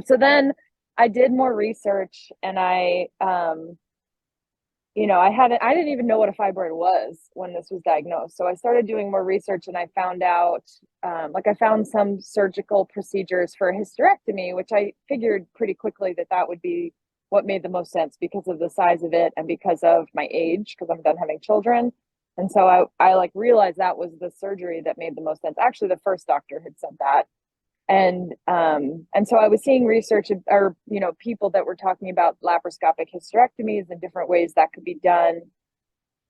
So then I did more research, and I didn't even know what a fibroid was when this was diagnosed. So I started doing more research, and I found out, I found some surgical procedures for a hysterectomy, which I figured pretty quickly that that would be what made the most sense because of the size of it and because of my age, because I'm done having children. And so I like realized that was the surgery that made the most sense. Actually, the first doctor had said that. And so I was seeing research, or people that were talking about laparoscopic hysterectomies and different ways that could be done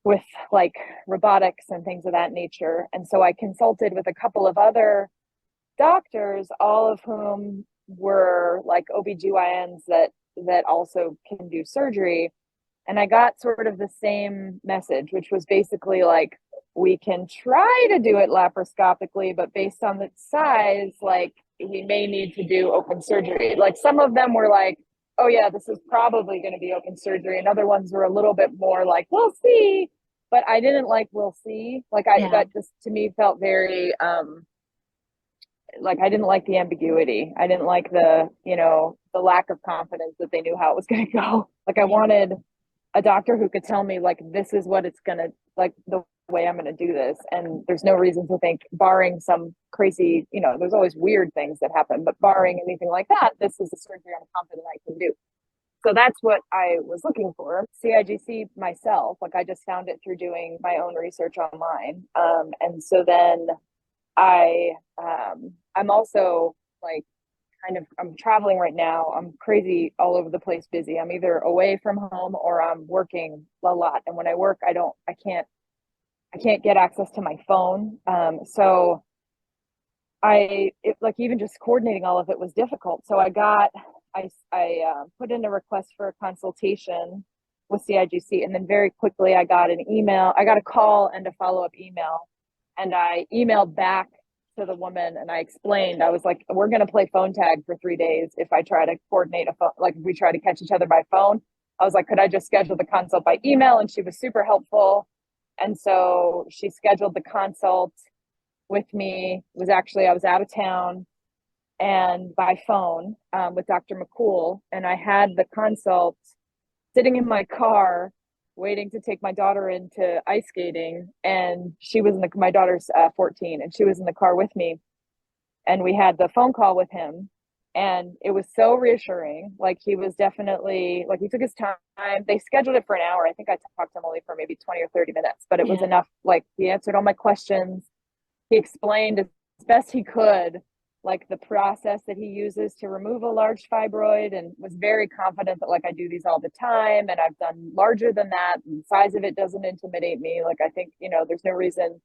with like robotics and things of that nature. And so I consulted with a couple of other doctors, all of whom were like OBGYNs that also can do surgery. And I got sort of the same message, which was basically like, we can try to do it laparoscopically, but based on the size, like he may need to do open surgery. Like some of them were like, oh yeah, this is probably going to be open surgery. And other ones were a little bit more like, we'll see. But I didn't like we'll see. Yeah. That just to me felt very like I didn't like the ambiguity. I didn't like the lack of confidence that they knew how it was going to go. Like I Yeah. wanted a doctor who could tell me like this is what it's going to like the way I'm going to do this, and there's no reason to think, barring some crazy, there's always weird things that happen, but barring anything like that, this is a surgery I'm confident I can do. So that's what I was looking for. CIGC myself, like I just found it through doing my own research online. And so then I I'm also like I'm traveling right now. I'm crazy all over the place busy. I'm either away from home or I'm working a lot. And when I work, I can't get access to my phone. So like even just coordinating all of it was difficult. So I put in a request for a consultation with CIGC, and then very quickly I got an email. I got a call and a follow up email, and I emailed back to the woman and I explained. I was like, "We're going to play phone tag for 3 days if I try to coordinate a phone. Like if we try to catch each other by phone." I was like, "Could I just schedule the consult by email?" And she was super helpful. And so she scheduled the consult with me. It was actually, I was out of town, and by phone with Dr. McCool. And I had the consult sitting in my car waiting to take my daughter into ice skating. And my daughter's 14, and she was in the car with me. And we had the phone call with him. And it was so reassuring. Like he was definitely like, he took his time. They scheduled it for an hour. I think I talked to him only for maybe 20 or 30 minutes, but it was Yeah. enough. Like he answered all my questions. He explained as best he could like the process that he uses to remove a large fibroid, and was very confident that like I do these all the time and I've done larger than that, and the size of it doesn't intimidate me. Like I think, there's no reason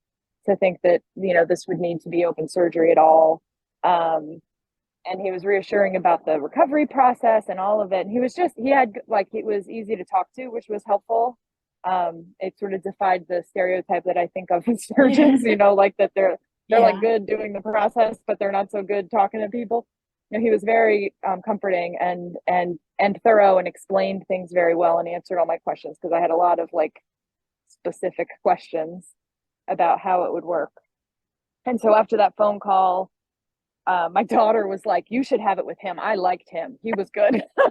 to think that, this would need to be open surgery at all. And he was reassuring about the recovery process and all of it. And he was easy to talk to, which was helpful. It sort of defied the stereotype that I think of in surgeons, like that they're like Yeah. good doing the process, but they're not so good talking to people. He was very comforting and thorough, and explained things very well, and answered all my questions because I had a lot of like specific questions about how it would work. And so after that phone call, my daughter was like, "You should have it with him. I liked him. He was good."